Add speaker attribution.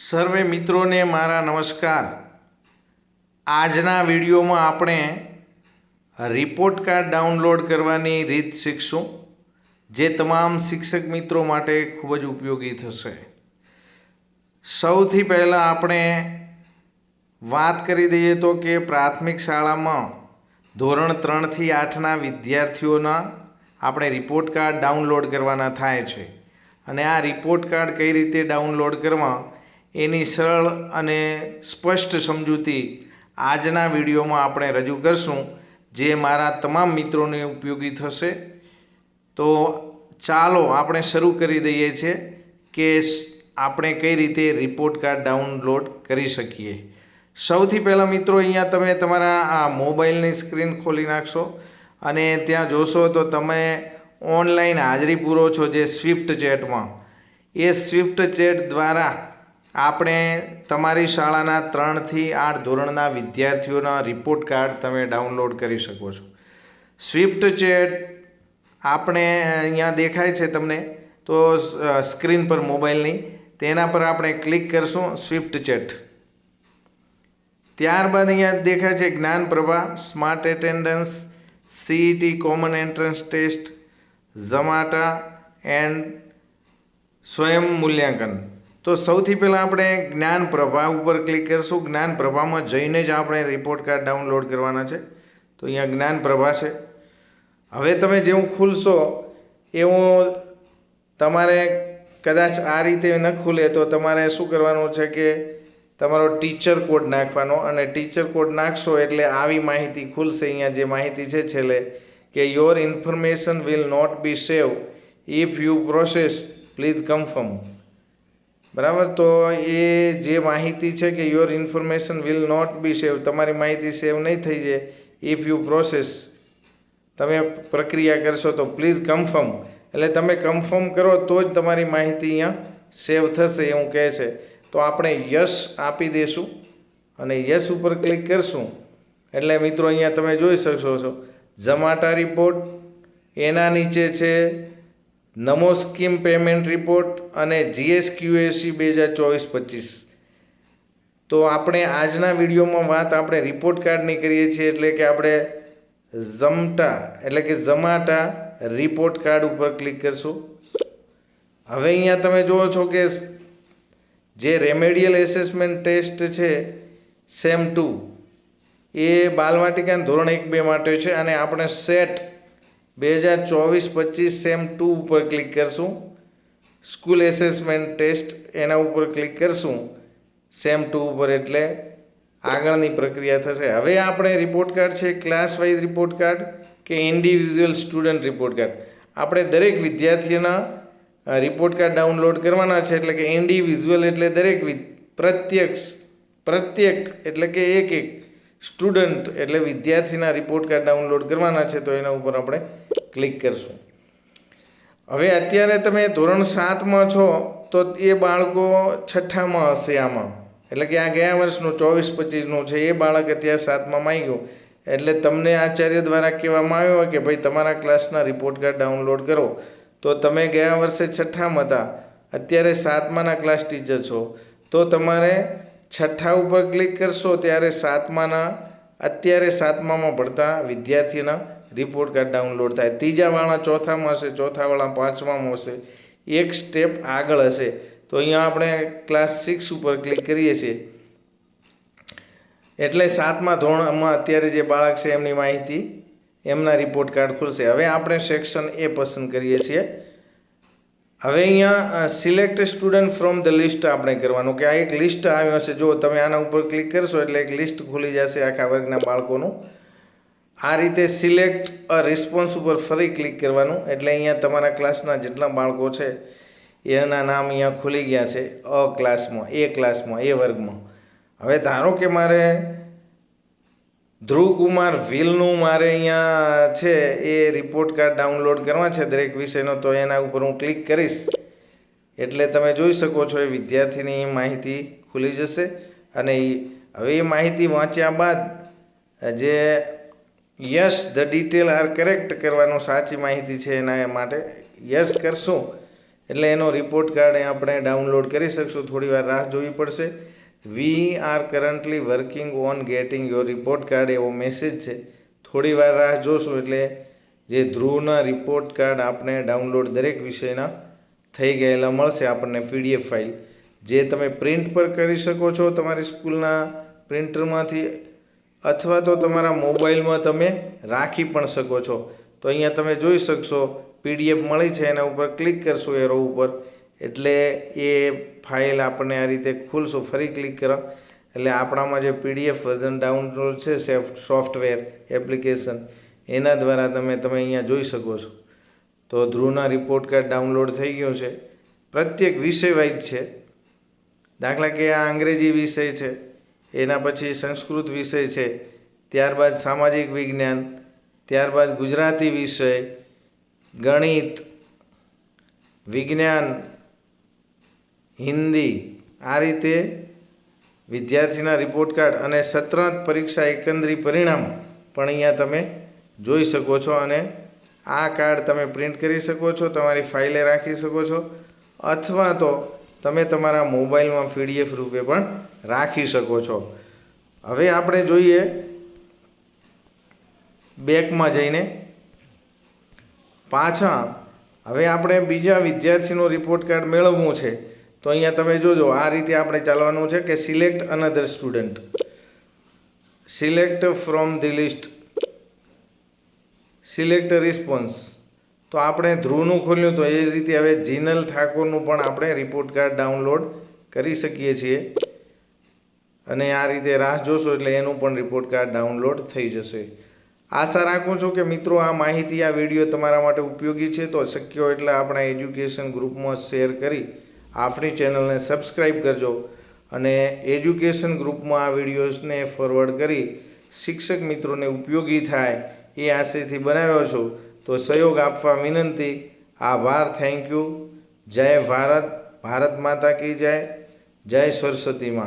Speaker 1: સર્વે મિત્રોને મારા નમસ્કાર। આજના વિડીયોમાં આપણે રિપોર્ટ કાર્ડ ડાઉનલોડ કરવાની રીત શીખશું, જે તમામ શિક્ષક મિત્રો માટે ખૂબ જ ઉપયોગી થશે। સૌથી પહેલાં આપણે વાત કરી દઈએ તો કે પ્રાથમિક શાળામાં ધોરણ 3 થી 8ના વિદ્યાર્થીઓના આપણે રિપોર્ટ કાર્ડ ડાઉનલોડ કરવાના થાય છે, અને આ રિપોર્ટ કાર્ડ કઈ રીતે ડાઉનલોડ કરવા એની સરળ અને સ્પષ્ટ સમજૂતી આજના વિડીયોમાં આપણે રજૂ કરશું, જે મારા તમામ મિત્રોને ઉપયોગી થશે। તો ચાલો આપણે શરૂ કરી દઈએ છીએ કે આપણે કઈ રીતે રિપોર્ટ કાર્ડ ડાઉનલોડ કરી શકીએ। સૌથી પહેલાં મિત્રો, અહીંયા તમે તમારા આ મોબાઈલની સ્ક્રીન ખોલી નાખશો અને ત્યાં જોશો તો તમે ઓનલાઈન હાજરી પૂરો છો જે સ્વિફ્ટ ચેટમાં। એ સ્વિફ્ટ ચેટ દ્વારા આપણે તમારી શાળાના 3 થી 8 ધોરણના વિદ્યાર્થીઓના રિપોર્ટ કાર્ડ તમે ડાઉનલોડ કરી શકો છો। સ્વિફ્ટ ચેટ આપણે અહીંયા દેખાય છે તમને, તો સ્ક્રીન પર મોબાઈલની તેના પર આપણે ક્લિક કરશું સ્વિફ્ટ ચેટ। ત્યારબાદ અહીંયા દેખાય છે Gyanprabha, smart attendance, CET common entrance test, ઝમાટા એન્ડ સ્વયં મૂલ્યાંકન। તો સૌથી પહેલાં આપણે જ્ઞાનપ્રભા ઉપર ક્લિક કરશું। જ્ઞાનપ્રભામાં જઈને જ આપણે રિપોર્ટ કાર્ડ ડાઉનલોડ કરવાના છે। તો અહીંયા જ્ઞાનપ્રભા છે। હવે તમે જેવું ખુલશો એવું તમારે કદાચ આ રીતે ન ખુલે તો તમારે શું કરવાનું છે કે તમારો ટીચર કોડ નાખવાનો, અને ટીચર કોડ નાખશો એટલે આવી માહિતી ખુલશે। અહીંયા જે માહિતી છે છેલ્લે કે your information will not be save if you process, please confirm. બરાબર, તો એ જે માહિતી છે કે your information will not be save, તમારી માહિતી સેવ નહીં થઈ જાય ઇફ યુ પ્રોસેસ, તમે પ્રક્રિયા કરશો તો પ્લીઝ કન્ફર્મ, એટલે તમે કન્ફર્મ કરો તો જ તમારી માહિતી અહીંયા સેવ થશે એવું કહે છે। તો આપણે યસ આપી દઈશું અને યસ ઉપર ક્લિક કરશું એટલે મિત્રો અહીંયા તમે જોઈ શકશો છો ઝમાટા રિપોર્ટ, એના નીચે છે નમો સ્કીમ પેમેન્ટ રિપોર્ટ અને GSQAC 2024-25। તો આપણે આજના વિડીયોમાં વાત આપણે રિપોર્ટ કાર્ડની કરીએ છીએ, એટલે કે આપણે ઝમાટા રિપોર્ટ કાર્ડ ઉપર ક્લિક કરશું। હવે અહીંયા તમે જુઓ છો કે જે રેમેડિયલ એસેસમેન્ટ ટેસ્ટ છે સેમ 2 એ બાલવાટિકા ધોરણ 1-2 માટે છે, અને આપણે સેટ 2024-25 સેમ 2 ઉપર ક્લિક કરશું। સ્કૂલ એસેસમેન્ટ ટેસ્ટ એના ઉપર ક્લિક કરશું સેમ 2 ઉપર, એટલે આગળની પ્રક્રિયા થશે। હવે આપણે રિપોર્ટ કાર્ડ છે ક્લાસ વાઇઝ રિપોર્ટ કાર્ડ કે ઇન્ડિવિજ્યુઅલ સ્ટુડન્ટ રિપોર્ટ કાર્ડ, આપણે દરેક વિદ્યાર્થીના રિપોર્ટ કાર્ડ ડાઉનલોડ કરવાના છે, એટલે કે ઇન્ડિવિજ્યુઅલ એટલે દરેક પ્રત્યેક એટલે કે એક સ્ટુડન્ટ એટલે વિદ્યાર્થીના રિપોર્ટ કાર્ડ ડાઉનલોડ કરવાના છે। તો એના ઉપર આપણે ક્લિક કરશું। હવે અત્યારે તમે ધોરણ 7માં છો તો એ બાળકો 6ઠ્ઠામાં હશે આમાં, એટલે કે આ ગયા વર્ષનું 24-25નું છે, એ બાળક અત્યારે 7માં આવી ગયું, એટલે તમને આચાર્ય દ્વારા કહેવામાં આવ્યું હોય કે ભાઈ તમારા ક્લાસના રિપોર્ટ કાર્ડ ડાઉનલોડ કરો। તો તમે ગયા વર્ષે 6ઠ્ઠામાં હતા, અત્યારે 7માના ક્લાસ ટીચર છો, તો તમારે 6ઠ્ઠા ઉપર ક્લિક કરશો ત્યારે અત્યારે 7મામાં ભણતા વિદ્યાર્થીના રિપોર્ટ કાર્ડ ડાઉનલોડ થાય। ત્રીજાવાળા 4થામાં હશે, ચોથાવાળા 5મામાં હશે, એક સ્ટેપ આગળ હશે। તો અહીંયા આપણે ક્લાસ 6 ઉપર ક્લિક કરીએ છીએ એટલે 7મા ધોરણમાં અત્યારે જે બાળક છે એમની માહિતી, એમના રિપોર્ટ કાર્ડ ખુલશે। હવે આપણે સેક્શન એ પસંદ કરીએ છીએ। હવે અહીંયા select student from the list આપણે કરવાનું, કે આ એક લિસ્ટ આવ્યું હશે, જો તમે આના ઉપર ક્લિક કરશો એટલે એક લિસ્ટ ખુલી જશે આખા વર્ગના બાળકોનું। આ રીતે સિલેક્ટ અ રિસ્પોન્સ ઉપર ફરી ક્લિક કરવાનું, એટલે અહીંયા તમારા ક્લાસના જેટલા બાળકો છે એના નામ અહીંયા ખુલી ગયા છે એ ક્લાસમાં એ વર્ગમાં। હવે ધારો કે મારે ધ્રુવકુમાર ભીલનું મારે અહીંયા છે એ રિપોર્ટ કાર્ડ ડાઉનલોડ કરવા છે દરેક વિષયનો, તો એના ઉપર હું ક્લિક કરીશ એટલે તમે જોઈ શકો છો એ વિદ્યાર્થીની માહિતી ખુલી જશે। અને હવે એ માહિતી વાંચ્યા બાદ જે yes the detail are correct કરવાનું, સાચી માહિતી છે એના માટે યસ કરશું એટલે એનો રિપોર્ટ કાર્ડ આપણે ડાઉનલોડ કરી શકશું. થોડી વાર રાહ જોવી પડશે. We are currently working on getting your report card એવો મેસેજ છે. થોડી વાર રાહ જોશું એટલે જે ધ્રુવના રિપોર્ટ કાર્ડ આપણે ડાઉનલોડ દરેક વિષયના થઈ ગયેલા મળશે આપણને PDF ફાઇલ, જે તમે પ્રિન્ટ પર કરી શકો છો તમારી સ્કૂલના પ્રિન્ટરમાંથી, અથવા તો તમારા મોબાઈલમાં તમે રાખી પણ શકો છો. તો અહીંયા તમે જોઈ શકશો PDF મળી છે, એના ઉપર ક્લિક કરશો એરો ઉપર એટલે એ ફાઇલ આપણને આ રીતે ખુલશું. ફરી ક્લિક કરો એટલે આપણામાં જે PDF વર્ઝન ડાઉનલોડ છે સોફ્ટવેર એપ્લિકેશન, એના દ્વારા તમે અહીંયા જોઈ શકો છો. તો ધ્રુવના રિપોર્ટ કાર્ડ ડાઉનલોડ થઈ ગયો છે. પ્રત્યેક વિષય વાઇઝ છે. દાખલા કે આ અંગ્રેજી વિષય છે, એના પછી સંસ્કૃત વિષય છે, ત્યારબાદ સામાજિક વિજ્ઞાન, ત્યારબાદ ગુજરાતી વિષય, ગણિત, વિજ્ઞાન, હિન્દી, આ રીતે વિદ્યાર્થીના રિપોર્ટ કાર્ડ અને સત્રાંત પરીક્ષા એકંદરી પરિણામ પણ અહીંયા તમે જોઈ શકો છો. અને આ કાર્ડ તમે પ્રિન્ટ કરી શકો છો, તમારી ફાઇલે રાખી શકો છો, અથવા તો તમે તમારા મોબાઈલમાં PDF રૂપે પણ રાખી શકો છો. હવે આપણે જોઈએ બેકમાં જઈને પાછા. હવે આપણે બીજા વિદ્યાર્થીનો રિપોર્ટ કાર્ડ મેળવવું છે. તો અહીંયા તમે જોજો આ રીતે આપણે ચાલવાનું છે કે select another student, select from the list, select response. તો આપણે ધ્રુવનું ખોલ્યું તો એ રીતે હવે જીનલ ઠાકોરનું પણ આપણે રિપોર્ટ કાર્ડ ડાઉનલોડ કરી શકીએ છીએ. અને આ રીતે રાહ જોશો એટલે એનું પણ રિપોર્ટ કાર્ડ ડાઉનલોડ થઈ જશે. આશા રાખું છું કે મિત્રો આ માહિતી, આ વિડીયો તમારા માટે ઉપયોગી છે. તો શક્ય હોય એટલે આપણા એજ્યુકેશન ગ્રુપમાં શેર કરી આપણી ચેનલને સબસ્ક્રાઈબ કરજો. અને એજ્યુકેશન ગ્રુપમાં આ વિડીયોઝને ફોરવર્ડ કરી શિક્ષક મિત્રોને ઉપયોગી થાય એ આશયથી બનાવ્યો છું. તો સહયોગ આપવા વિનંતી. આભાર. Thank you. જય ભારત. ભારત માતા કી જય. જય સરસ્વતી માં.